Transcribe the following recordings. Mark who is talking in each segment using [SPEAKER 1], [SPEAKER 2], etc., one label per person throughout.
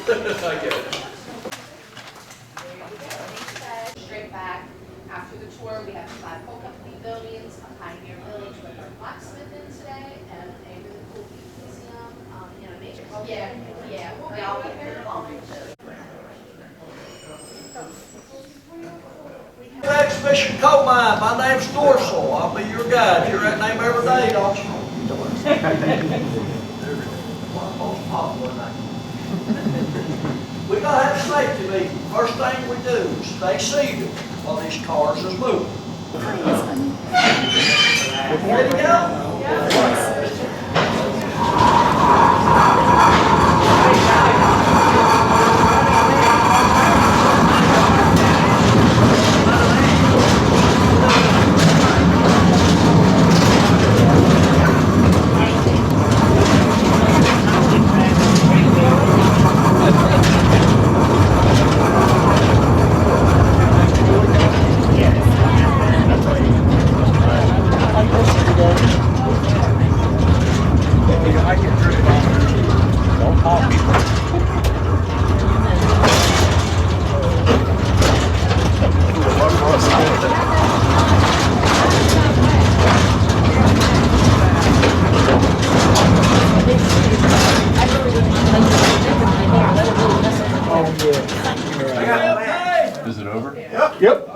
[SPEAKER 1] I get it.
[SPEAKER 2] Straight back. After the tour, we have 5 coal company buildings, a pioneer village with our blacksmith in today, and a really cool beef museum, animation. Yeah, we'll be all here.
[SPEAKER 3] Exhibition coal mine. My name's Dorsal. I'll be your guide. You're that name every day, don't you? We gotta have safety meeting. First thing we do is stay seated while these cars is moving. Ready to go?
[SPEAKER 1] Is it over?
[SPEAKER 3] Yep.
[SPEAKER 4] Yep.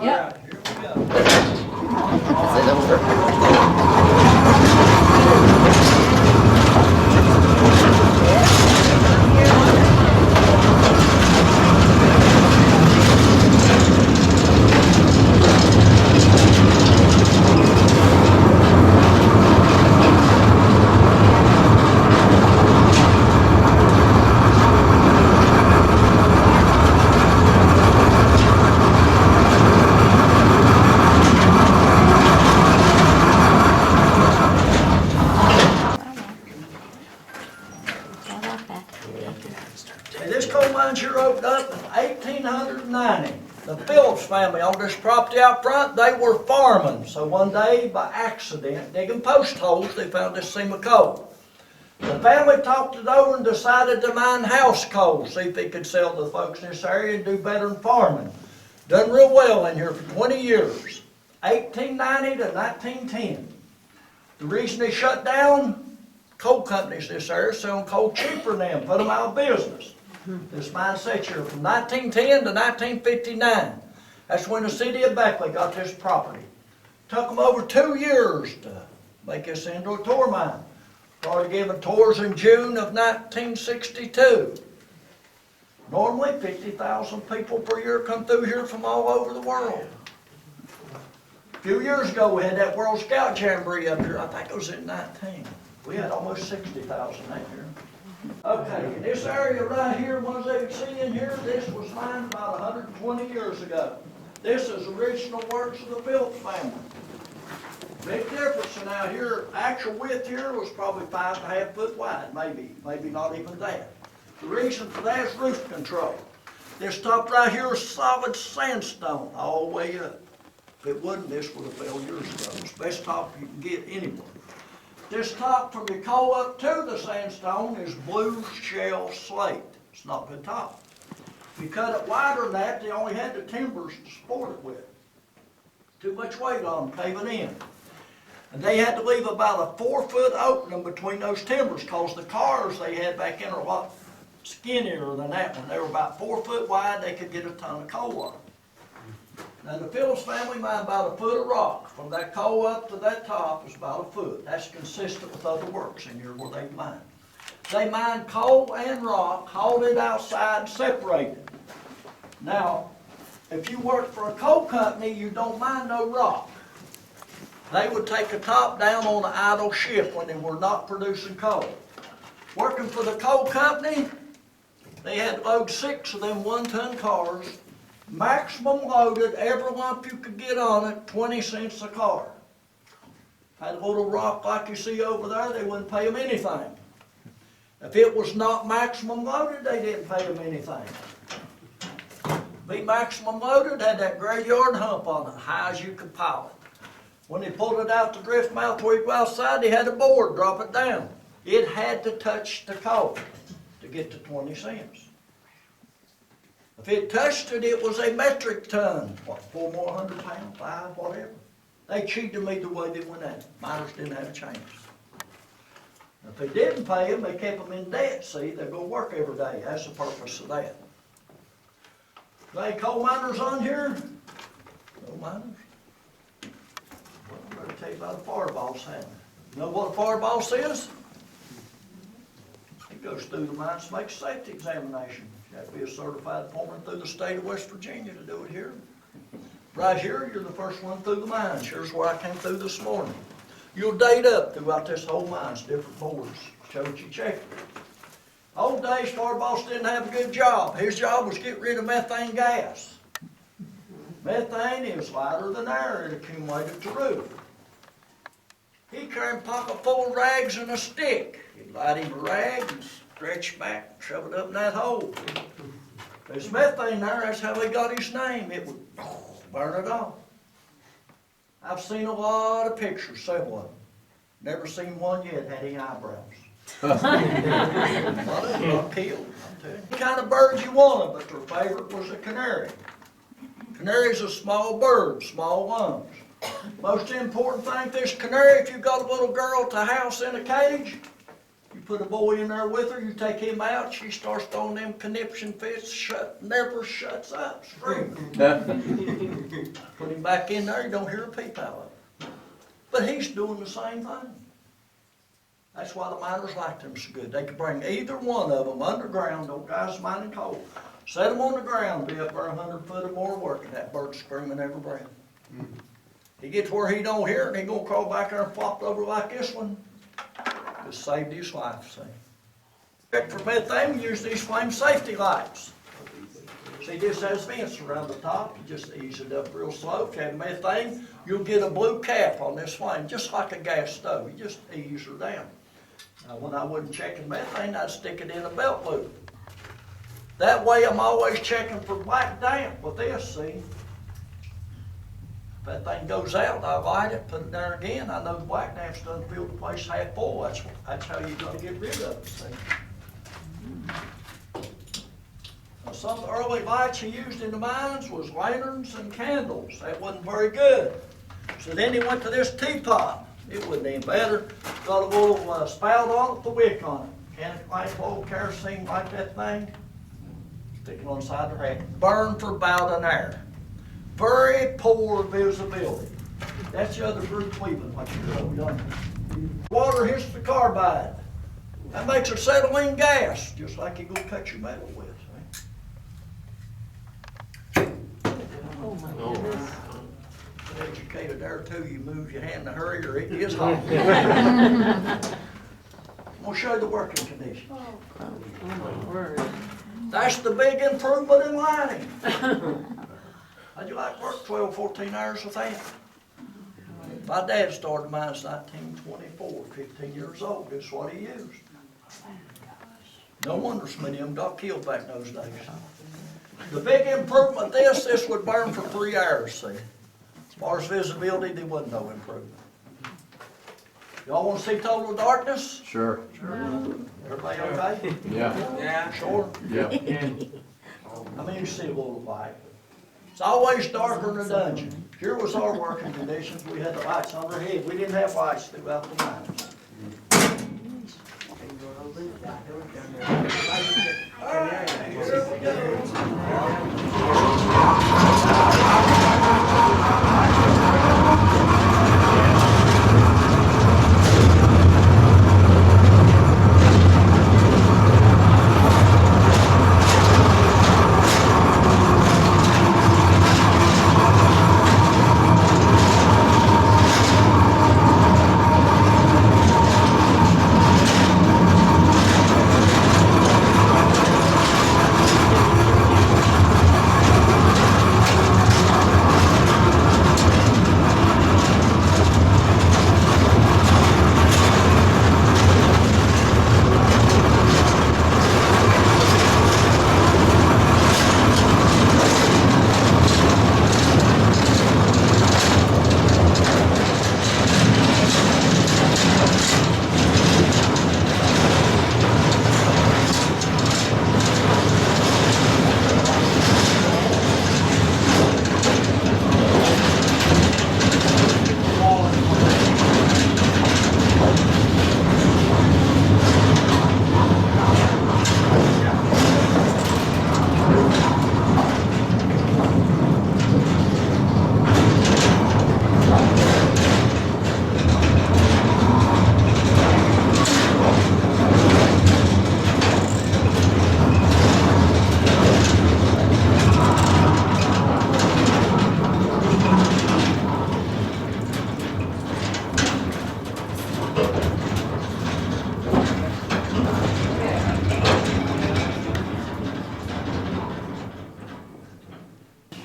[SPEAKER 3] Hey, this coal mine here opened up in 1890. The Phillips family on this property out front, they were farming. So one day, by accident, digging post holes, they found this seam of coal. The family talked it over and decided to mine house coal, see if they could sell to the folks in this area and do better than farming. Done real well in here for 20 years, 1890 to 1910. The reason they shut down, coal companies in this area selling coal cheaper than them, put them out of business. This mine sat here from 1910 to 1959. That's when the city of Beckley got this property. Took them over 2 years to make this into a tour mine. Started giving tours in June of 1962. Normally 50,000 people per year come through here from all over the world. A few years ago we had that World Scout Jamboree up here. I think it was in 19. We had almost 60,000 that year. Okay, this area right here, ones they can see in here, this was mined about 120 years ago. This is original works of the Phillips family. Big difference in out here, actual width here was probably 5.5 foot wide, maybe not even that. The reason for that is roof control. This top right here is solid sandstone all the way up. If it wasn't, this would have fell years ago. It's the best top you can get anywhere. This top from the coal up to the sandstone is blue shell slate. It's not good top. If you cut it wider than that, they only had the timbers to support it with. Too much weight on them caving in. And they had to leave about a 4-foot opening between those timbers because the cars they had back in are a lot skinnier than that one. They were about 4 foot wide. They could get a ton of coal on them. Now the Phillips family mined about a foot of rock. From that coal up to that top is about a foot. That's consistent with other works in here where they mined. They mined coal and rock, hauled it outside and separated. Now, if you work for a coal company, you don't mine no rock. They would take a top down on an idle shift when they were not producing coal. Working for the coal company, they had to load 6 of them 1-ton cars. Maximum loaded, every lump you could get on it, 20 cents a car. Had a little rock like you see over there, they wouldn't pay them anything. If it was not maximum loaded, they didn't pay them anything. Be maximum loaded, had that graveyard hump on it, high as you could pile it. When they pulled it out the drift mouth where you go outside, they had a board drop it down. It had to touch the coal to get to 20 cents. If it touched it, it was a metric ton. What, 400 pounds, 5, whatever. They cheated me the way they went at it. Miners didn't have a chance. If they didn't pay them, they kept them in debt. See, they go work every day. That's the purpose of that. Any coal miners on here? No miners? Well, I'm going to tell you about a fire boss, haven't I? You know what a fire boss is? He goes through the mines to make a safety examination. You have to be a certified foreman through the state of West Virginia to do it here. Right here, you're the first one through the mines. Here's where I came through this morning. You'll date up throughout this whole mines, different boards. Show what you checked. Old days, fire boss didn't have a good job. His job was to get rid of methane gas. Methane is lighter than air. It accumulated to roof. He carried a pocket full of rags and a stick. He'd light him a rag and stretch back and shove it up in that hole. There's methane there. That's how he got his name. It would burn it off. I've seen a lot of pictures, several of them. Never seen one yet had any eyebrows. A lot of them got killed, I'm telling you. What kind of bird you wanted, but their favorite was a canary. Canary's a small bird, small lungs. Most important thing with this canary, if you've got a little girl at the house in a cage, you put a boy in there with her, you take him out, she starts throwing them conniption fits, never shuts up, screaming. Put him back in there, you don't hear a peep out of him. But he's doing the same thing. That's why the miners liked them so good. They could bring either one of them underground, those guys mining coal, set them on the ground, be up there 100 foot or more working, that bird screaming every breath. He gets where he don't hear it, and he gonna crawl back there and flop over like this one. Just saved his life, see. Check for methane, we use these flame safety lights. See, this has vents around the top. You just ease it up real slow. If you have methane, you'll get a blue cap on this flame, just like a gas stove. You just ease her down. Now, when I wasn't checking methane, I'd stick it in a belt loop. That way, I'm always checking for black damp with this, see. If that thing goes out, I light it, put it there again. I know the black damp's done filled the place half full. That's how you're going to get rid of it, see. Now, some of the early lights he used in the mines was lanterns and candles. That wasn't very good. So then he went to this teapot. It wasn't any better. Got a little spout on it with a wick on it. Can it light oil, kerosene, like that thing? Stick it on the side of the rack. Burn for about an hour. Very poor visibility. That's the other group leaving, what you know yonder. Water hits the carbide. That makes acetylene gas, just like you're going to cut your metal with.
[SPEAKER 4] Oh my goodness.
[SPEAKER 3] Educated there too, you move your hand in a hurry or it is hot. I'm going to show you the working conditions.
[SPEAKER 4] Oh my word.
[SPEAKER 3] That's the big improvement in lighting. How'd you like work 12, 14 hours with that? My dad started mine in 1924, 15 years old. This is what he used. No wonder so many of them got killed back in those days. The big improvement, this would burn for 3 hours, see. As far as visibility, there wasn't no improvement. Y'all want to see total darkness?
[SPEAKER 1] Sure.
[SPEAKER 3] Everybody okay?
[SPEAKER 1] Yeah.
[SPEAKER 3] Sure?
[SPEAKER 1] Yeah.
[SPEAKER 3] I mean, you see a little light. It's always darker in a dungeon. Here was our working conditions. We had the lights on our head. We didn't have lights throughout the mines. All right, here we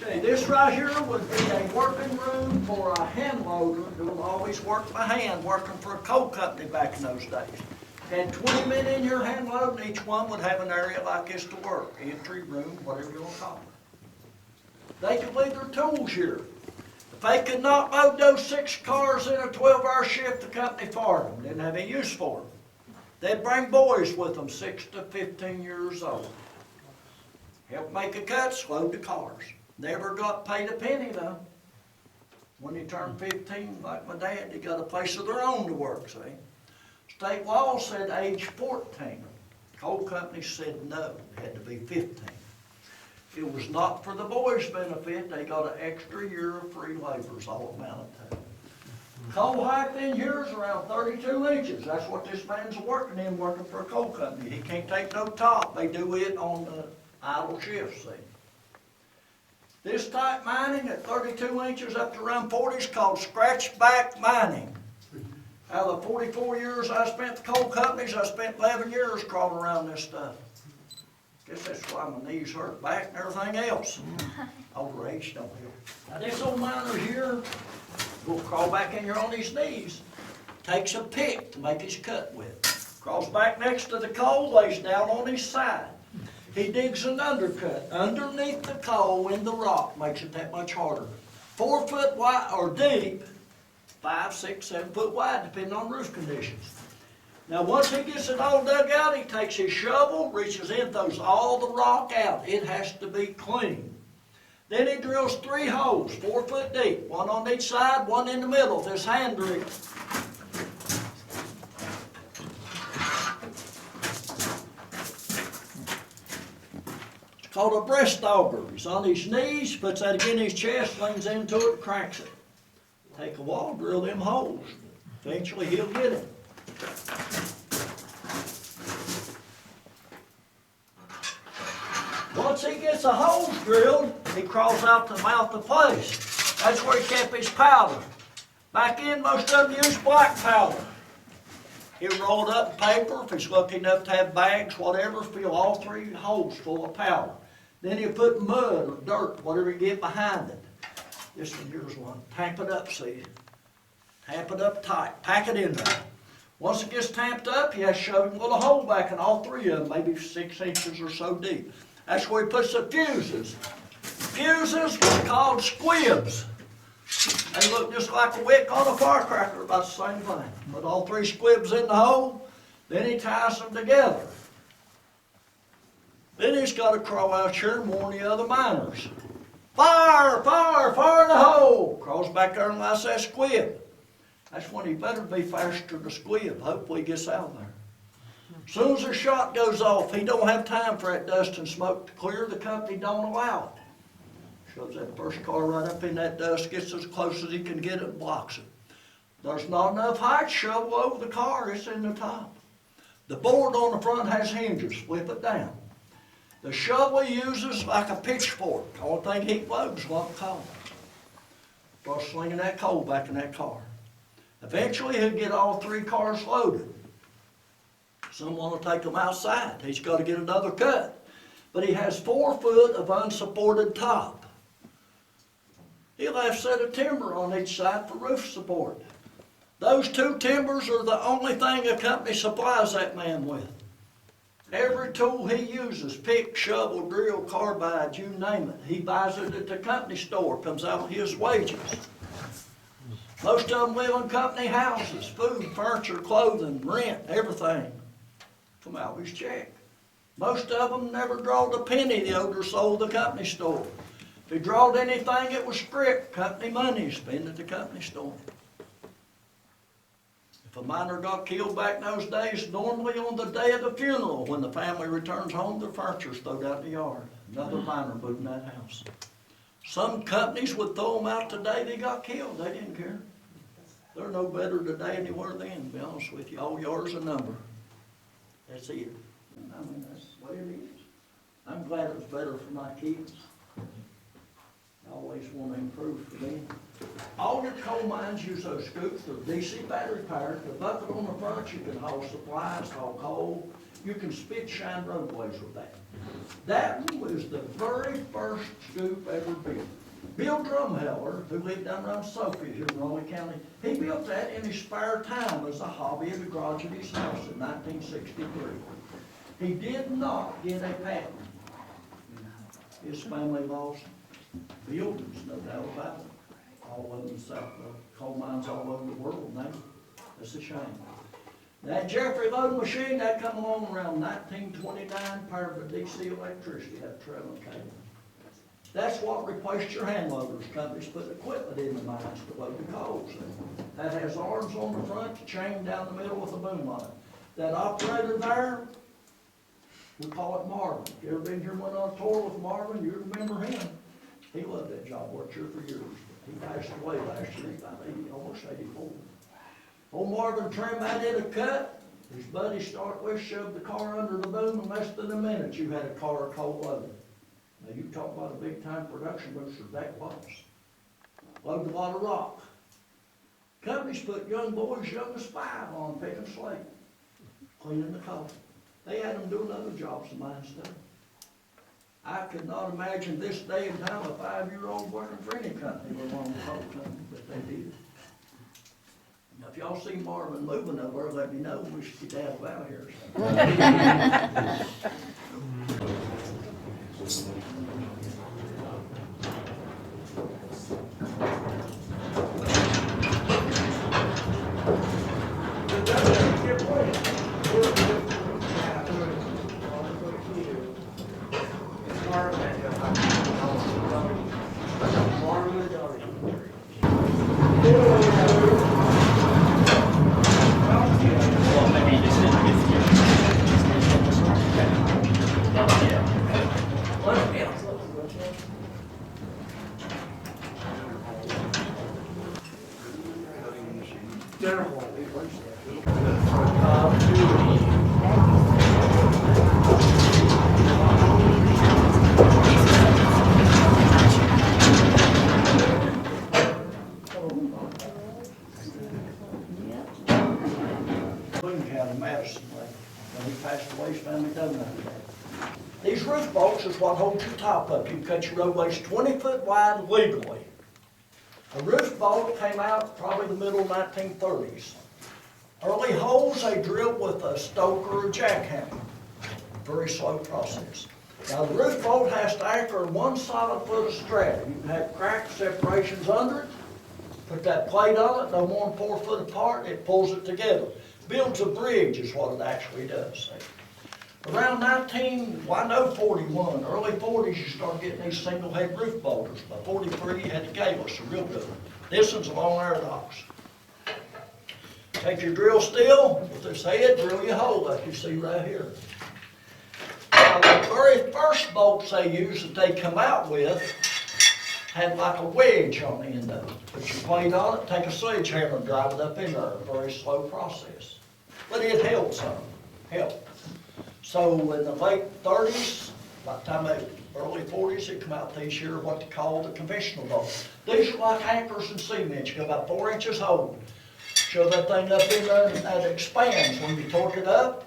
[SPEAKER 3] Okay, this right here would be a working room for a hand loader who will always work by hand, working for a coal company back in those days. Had 20 men in your hand loading, each one would have an area like this to work, entry room, whatever you want to call it. They could leave their tools here. If they could not load those 6 cars in a 12-hour shift, the company fired them, didn't have any use for them. They'd bring boys with them, 6 to 15 years old. Help make a cut, load the cars. Never got paid a penny though. When they turned 15, like my dad, they got a place of their own to work, see. State law said age 14. Coal companies said no, it had to be 15. It was not for the boys' benefit, they got an extra year of free labor is all it amounted to. Coal height in here is around 32 inches. That's what this man's working in, working for a coal company. He can't take no top. They do it on the idle shifts, see. This type mining at 32 inches up to around 40 is called scratch back mining. Out of the 44 years I spent at the coal companies, I spent 11 years crawling around this stuff. Guess that's why my knees hurt back and everything else. Older age don't help. Now this old miner here will crawl back in here on his knees, takes a pick to make his cut with. Crawls back next to the coal, lays down on his side. He digs an undercut underneath the coal in the rock, makes it that much harder. 4 foot wide or deep, 5, 6, 7 foot wide, depending on roof conditions. Now once he gets it all dug out, he takes his shovel, reaches in, throws all the rock out. It has to be clean. Then he drills 3 holes, 4 foot deep, one on each side, one in the middle, this hand drill. It's called a breast auger. He's on his knees, puts that against his chest, leans into it, cranks it. Take a while, drill them holes. Eventually he'll get it. Once he gets the holes drilled, he crawls out the mouth of place. That's where he kept his powder. Back in, most of them use black powder. He'll roll it up in paper, if he's lucky enough to have bags, whatever, fill all 3 holes full of powder. Then he'll put mud or dirt, whatever you get behind it. This one here's one. Tamp it up, see? Tamp it up tight. Pack it in there. Once it gets tamped up, he has to shove a little hole back in all 3 of them, maybe 6 inches or so deep. That's where he puts the fuses. Fuses were called squibs. They look just like a wick on a firecracker, about the same thing. Put all 3 squibs in the hole, then he ties them together. Then he's got to crawl out here and warn the other miners. Fire, fire, fire in the hole. Crawls back there and lights that squib. That's when he better be faster to squib. Hopefully he gets out of there. As soon as the shot goes off, he don't have time for that dust and smoke to clear. The company don't allow it. Shoves that first car right up in that dust, gets as close as he can get it and blocks it. There's not enough height to shovel over the car, it's in the top. The board on the front has hinges, flip it down. The shovel he uses like a pitchfork. The only thing he loads is lump coal. Starts slinging that coal back in that car. Eventually he'll get all 3 cars loaded. Someone will take them outside. He's got to get another cut. But he has 4 foot of unsupported top. He'll have a set of timber on each side for roof support. Those 2 timbers are the only thing a company supplies that man with. Every tool he uses, pick, shovel, drill, carbide, you name it, he buys it at the company store, comes out of his wages. Most of them live in company houses, food, furniture, clothing, rent, everything. Come out of his check. Most of them never drawed a penny the owner sold the company store. If he drawed anything, it was script, company money, spent at the company store. If a miner got killed back in those days, normally on the day of the funeral, when the family returns home, the furniture's thrown out in the yard. Another miner moved in that house. Some companies would throw them out today, they got killed, they didn't care. They're no better today anywhere then, to be honest with you. All yours a number. That's it. I mean, that's the way it is. I'm glad it's better for my kids. I always want to improve for them. All your coal mines use those scoops. They're DC battery powered. The bucket on the front, you can haul supplies, haul coal. You can spit shine roadways with that. That one was the very first scoop ever built. Bill Drumheller, who lived down around Sophia here in Raleigh County, he built that in his spare time as a hobby in the garage of his house in 1963. He did not get a patent. His family lost buildings, no doubt about it. All of them south of coal mines all over the world now. That's a shame. That Jeffrey loading machine, that come along around 1929, powered by DC electricity, that traveling cable. That's what replaced your hand loaders. Companies put equipment in the mines to load the coals. That has arms on the front, chained down the middle with a boom on it. That operator there, we call it Marvin. If you ever been here, went on tour with Marvin, you remember him. He loved that job, worked here for years. He passed away last year, he's about 80, almost 84. Old Marvin trimmed that in a cut. His buddy start with, shoved the car under the boom, and less than a minute you had a car cold loaded. Now you talk about a big time production booster, that was. Loaded a lot of rock. Companies put young boys young as 5 on picking slate, cleaning the coal. They had them doing other jobs than mine done. I could not imagine this day and time a 5-year-old working for any company, let alone the coal company, but they did. Now, if y'all see Marvin moving over, let me know. We should get out of here. These roof bolts is what holds your top up. You can cut your roadways 20 foot wide legally. A roof bolt came out probably the middle 1930s. Early holes they drilled with a stoke or a jackhammer. Very slow process. Now the roof bolt has to anchor in 1 solid foot of strata. You can have crack separations under it. Put that plate on it, no more than 4 foot apart, it pulls it together. Builds a bridge is what it actually does. Around 41, early 40s, you start getting these single head roof bolters. By 43, you had the gayless, a real good one. This one's along our docks. Take your drill steel with this head, drill your hole like you see right here. Now, the very first bolts they used that they come out with had like a wedge on the end of it. Put your plate on it, take a sledgehammer and drive it up in there. A very slow process. But it helped some, helped. So in the late 30s, by the time the early 40s, it come out these here, what they call the conventional bolts. These are like anchors and cement. You go about 4 inches hold. Shove that thing up in there and that expands when you torque it up.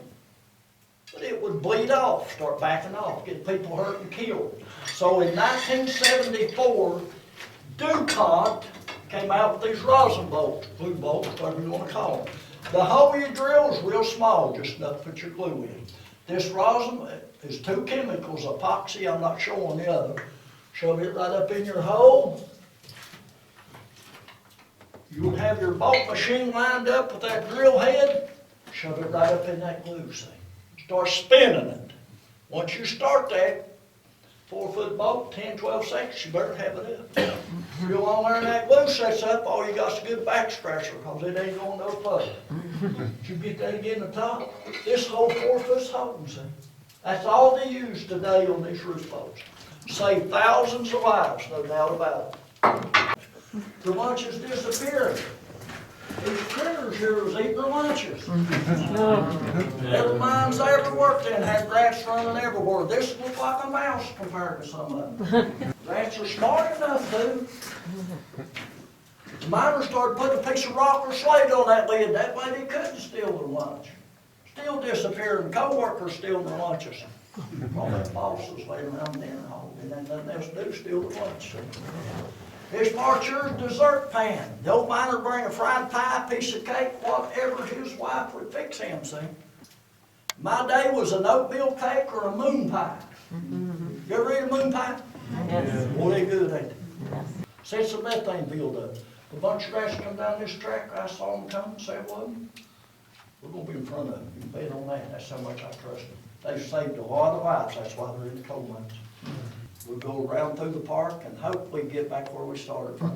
[SPEAKER 3] But it would bleed off, start backing off, get people hurt and killed. So in 1974, DuPont came out with these rosin bolts, glue bolts, whatever you want to call them. The hole you drill is real small, just enough to put your glue in. This rosin is 2 chemicals, epoxy, I'm not showing the other. Shove it right up in your hole. You would have your bolt machine lined up with that drill head, shove it right up in that glue, see. Start spinning it. Once you start that, 4 foot bolt, 10, 12 seconds, you better have it up. If you're on there and that glue sets up, all you got's a good back scratcher, because it ain't going no further. Did you get that again at the top? This whole 4 foot's holding, see. That's all they use today on these roof bolts. Save thousands of lives, no doubt about it. The lunch is disappearing. These critters here was eating their lunches. Every mines I ever worked in had rats running everywhere. This looked like a mouse compared to some of them. Rats are smart enough to. The miners started putting a piece of rock or slate on that lid. That way they couldn't steal their lunch. Still disappearing. Co-workers stealing their lunches. All that bosses laying around the dinner hall, and then nothing else to do, steal the lunch. Here's Marcher's dessert pan. The old miner bring a fried pie, piece of cake, whatever his wife would fix him, see. My day was an oatmeal cake or a moon pie. You ever eat a moon pie?
[SPEAKER 4] Yes.
[SPEAKER 3] Boy, they good, ain't they?
[SPEAKER 4] Yes.
[SPEAKER 3] Since the methane build up, a bunch of guys come down this track, I saw them come, several of them. We're gonna be in front of them, you can bet on that, that's how much I trust them. They've saved a lot of lives, that's why they're in the coal mines. We'll go around through the park and hopefully get back where we started from.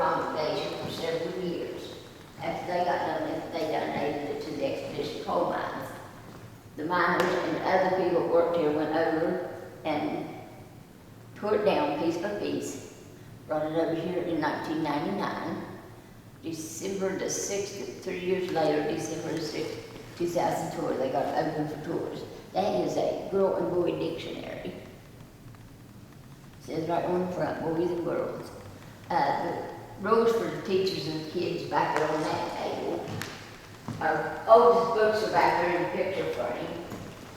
[SPEAKER 5] congregation for several years. After they got done, they donated it to the expedition coal mines. The miners and other people that worked here went over and tore it down piece by piece, brought it over here in 1999. December the 6th, 3 years later, December the 6th, 2004, they got it open for tours. That is a girl and boy dictionary. It says right on the front, boys and girls. The rules for the teachers and the kids back there on that table. Our oldest books are back there in the picture frame.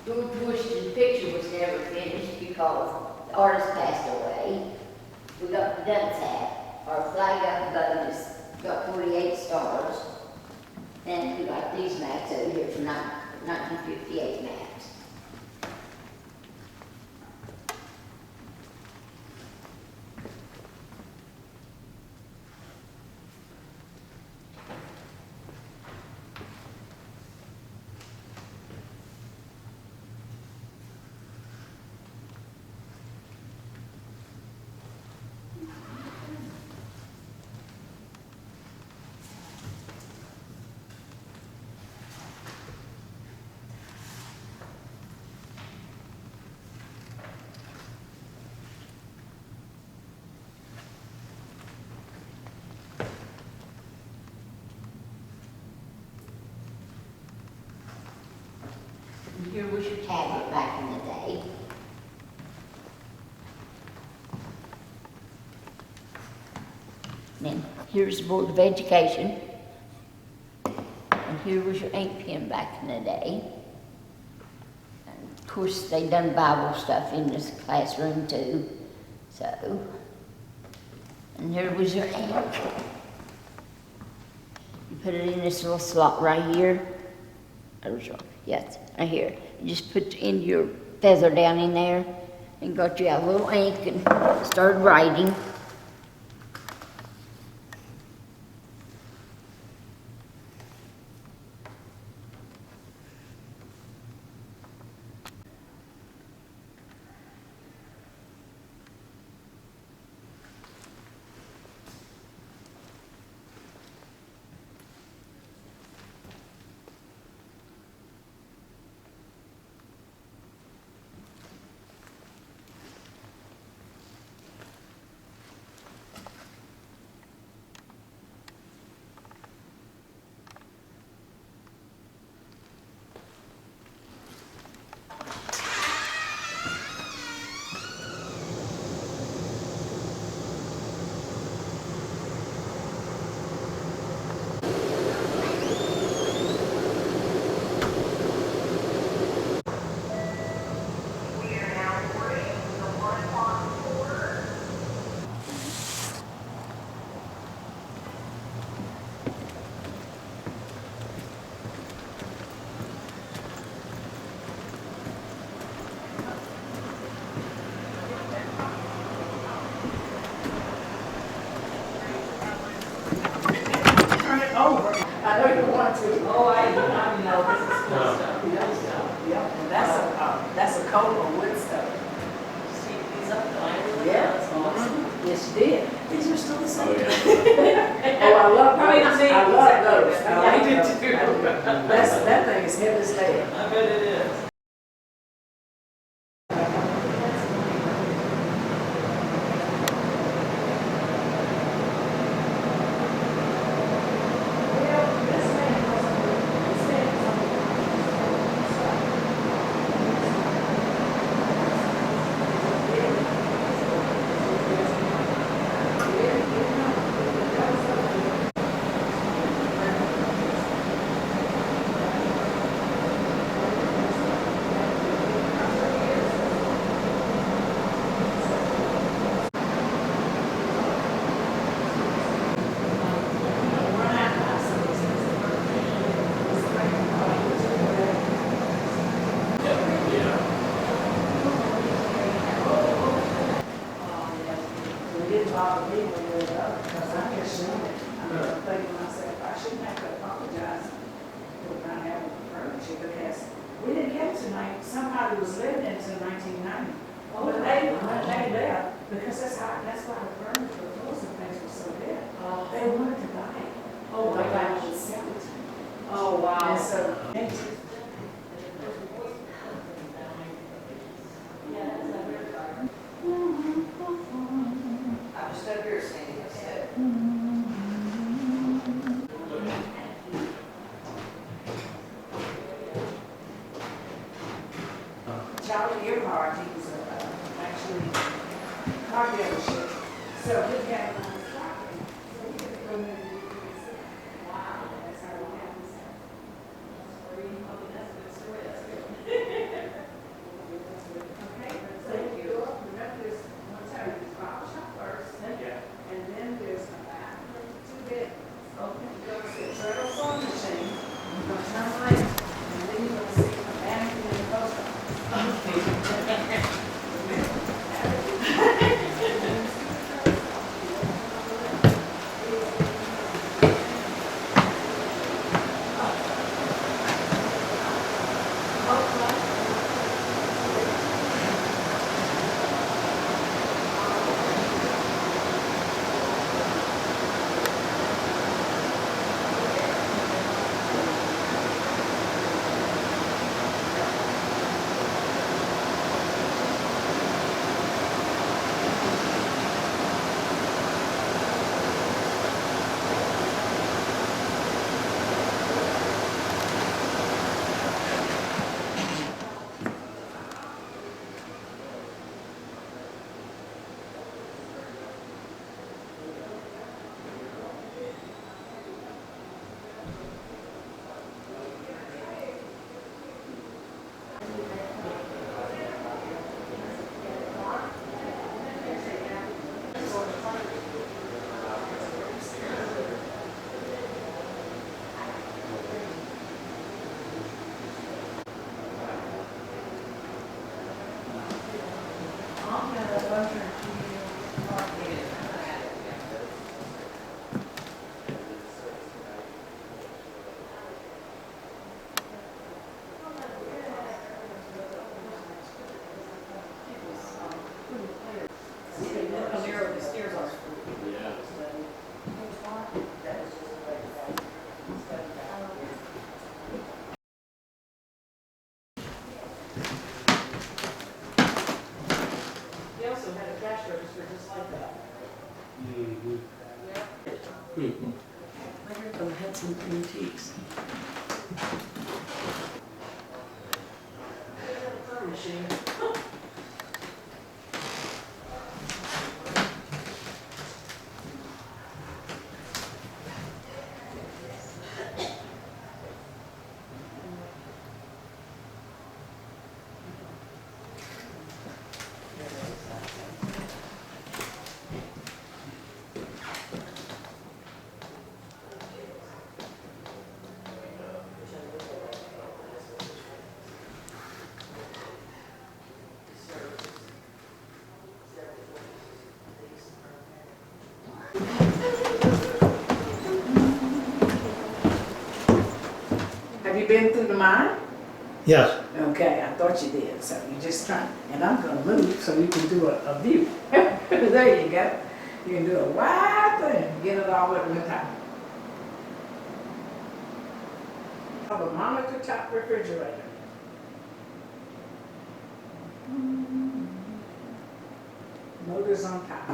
[SPEAKER 5] George Washington's picture was never finished because the artist passed away. We got the dunce hat. Our flag up above is got 48 stars. And we got these maps over here from 1958 maps. And here was your tablet back in the day. And then here's the Board of Education. And here was your ink pen back in the day. And of course, they done Bible stuff in this classroom too. So, and here was your ink. You put it in this little slot right here. Yes, right here. You just put in your feather down in there and got you a little ink and started writing.
[SPEAKER 6] I know you want to. Oh, I know, this is cool stuff. Yep, and that's a coat of wood stuff.
[SPEAKER 4] See these up there?
[SPEAKER 6] Yeah.
[SPEAKER 4] That's awesome.
[SPEAKER 6] Yes, you did.
[SPEAKER 4] These are still the same.
[SPEAKER 1] Oh, yeah.
[SPEAKER 6] Oh, I love
[SPEAKER 4] Probably
[SPEAKER 6] those.
[SPEAKER 4] not me.
[SPEAKER 6] I love those.
[SPEAKER 4] Yeah, I
[SPEAKER 6] like
[SPEAKER 4] did
[SPEAKER 6] those.
[SPEAKER 4] too.
[SPEAKER 6] That thing is heavy as lead.
[SPEAKER 4] I bet it is.
[SPEAKER 6] It didn't bother me when they were up, because I just knew it. I mean, I'm thinking to myself, I shouldn't have to apologize for not having the furniture, because we didn't get it tonight. Somebody was living until 1990. But they left, because that's why the furniture, the floors and things were so bad. so.
[SPEAKER 4] I'm just up here standing upset.
[SPEAKER 6] Charlie Earhart, he was actually car dealership. So he got on his property. So he could go in and do this. Wow, that's how it happens. Okay, thank you. Remember this, one time, there's a barber shop first. And then there's a bathroom, 2 bedrooms. Okay. You're gonna see a turtle sewing machine, you're gonna turn right, and then you're gonna see a mannequin in the post office. They also had a cash register just like that.
[SPEAKER 4] I heard them had some antiques.
[SPEAKER 6] Machine. Have you been through the mine?
[SPEAKER 7] Yes,
[SPEAKER 6] Okay, I thought you did, so you're just trying, and I'm gonna move so you can do a view. There you go. You can do a wide thing, get it all at one time. Have a monitor top refrigerator. Motors on top.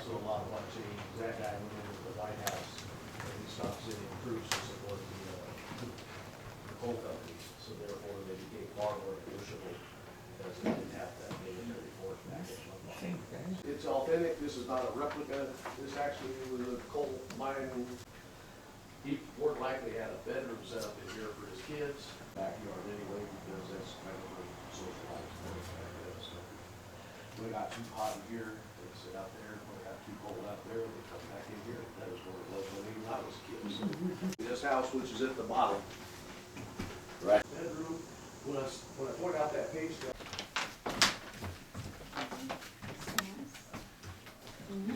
[SPEAKER 7] also a lot of what changed. That guy went into the White House and he stopped sending troops to support the coal companies. So therefore, they became far more negotiable because they didn't have that military force back in Oklahoma. It's authentic. This is not a replica. This actually was a coal mine. He more than likely had a bedroom set up in here for his kids, backyard anyway, because that's kind of where socialized place back there. So we got too hot in here, they sit out there. We got too cold out there, they come back in here. That is where it was when even I was a kid. So this house, which is at the bottom, right bedroom. When I point out that page.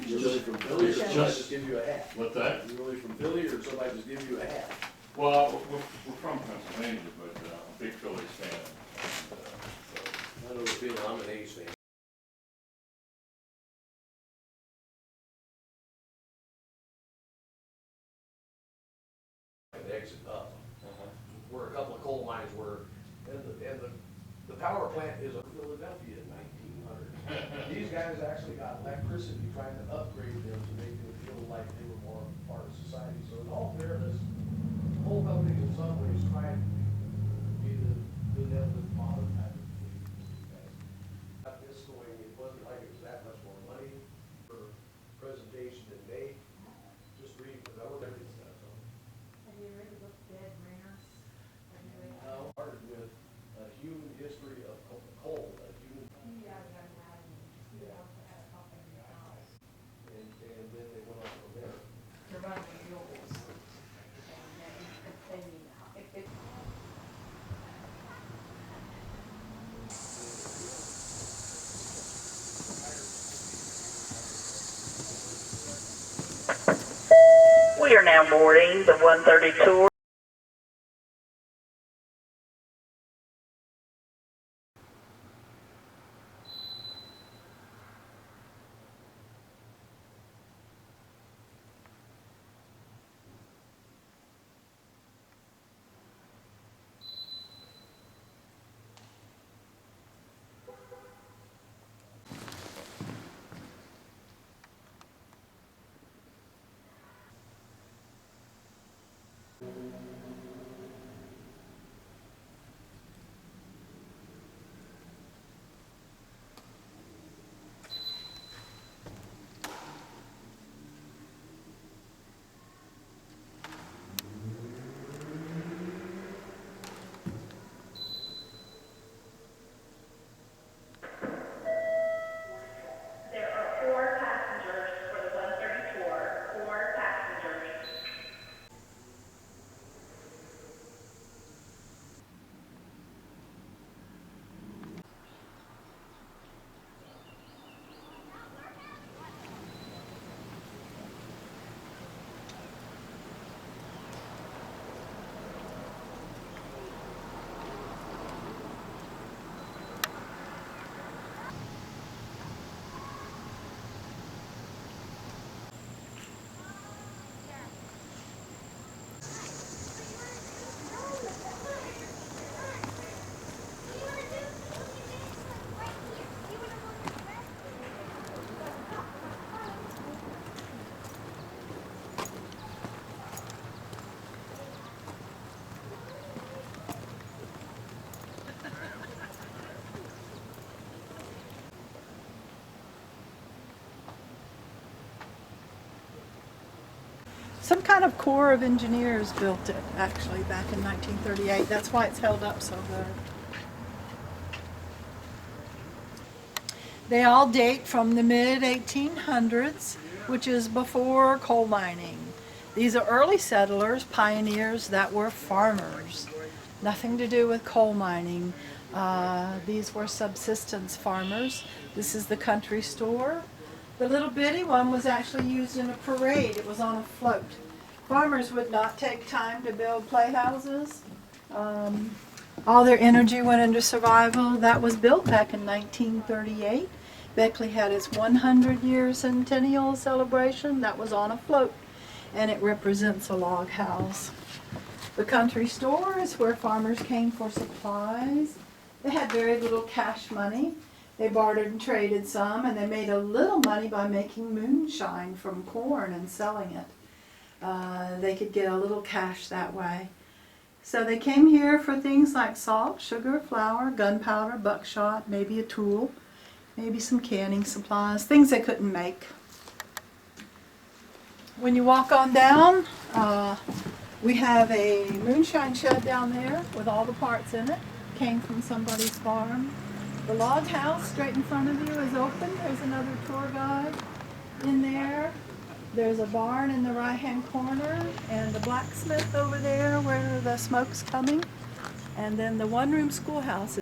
[SPEAKER 7] You're really from Philly, or somebody just give you a hat?
[SPEAKER 1] What's that?
[SPEAKER 7] You're really from Philly, or somebody just give you a hat?
[SPEAKER 1] Well, we're from Pennsylvania, but I'm a big Phillies fan.
[SPEAKER 7] I know the feeling, I'm an A's fan. And exit up, where a couple of coal mines were, and the power plant is in Philadelphia in 1900. These guys actually got electricity, trying to upgrade them to make them feel like they were more part of society. So in all fairness, coal companies in some ways tried to be the benevolent modern type of thing. Got this going, it wasn't like it was that much more money for presentation in May. Just reading, because I work every stuff, so.
[SPEAKER 6] Have you read the book Dead Ringers? Have you read that?
[SPEAKER 7] Now, started with a human history of coal, a human,
[SPEAKER 6] Yeah, I got mad and he also had a company in the house.
[SPEAKER 7] and then they went on from there.
[SPEAKER 6] They're running renewables. And they need, if
[SPEAKER 8] We are now boarding the 1:30 tour. There are 4 passengers for the 1:30 tour. 4 passengers.
[SPEAKER 9] Some kind of Corps of Engineers built it, actually, back in 1938. That's why it's held up so good. They all date from the mid-1800s, which is before coal mining. These are early settlers, pioneers that were farmers. Nothing to do with coal mining. These were subsistence farmers. This is the country store. The little bitty one was actually used in a parade. It was on a float. Farmers would not take time to build playhouses. All their energy went into survival. That was built back in 1938. Beckley had its 100-year centennial celebration. That was on a float, and it represents a log house. The country store is where farmers came for supplies. They had very little cash money. They bartered and traded some, and they made a little money by making moonshine from corn and selling it. They could get a little cash that way. So they came here for things like salt, sugar, flour, gunpowder, buckshot, maybe a tool, maybe some canning supplies, things they couldn't make. When you walk on down, we have a moonshine shed down there with all the parts in it. Came from somebody's farm. The log house straight in front of you is open. There's another tour guide in there. There's a barn in the right-hand corner and the blacksmith over there where the smoke's coming. And then the one-room schoolhouse.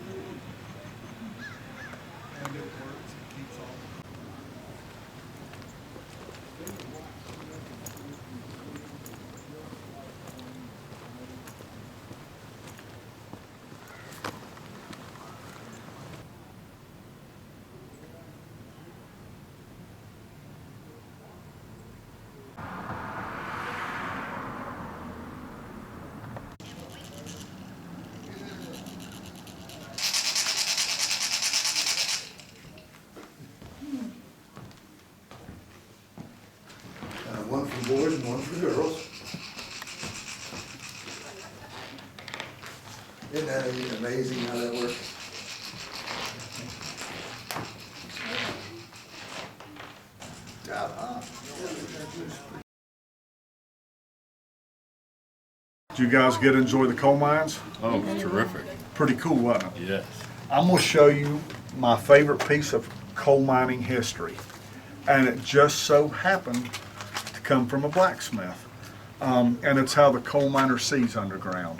[SPEAKER 10] One for boys and one for girls. Isn't that amazing how that works?
[SPEAKER 11] Did you guys get to enjoy the coal mines?
[SPEAKER 1] Oh, terrific.
[SPEAKER 11] Pretty cool, wasn't it?
[SPEAKER 1] Yes.
[SPEAKER 11] I'm gonna show you my favorite piece of coal mining history. And it just so happened to come from a blacksmith. And it's how the coal miner sees underground.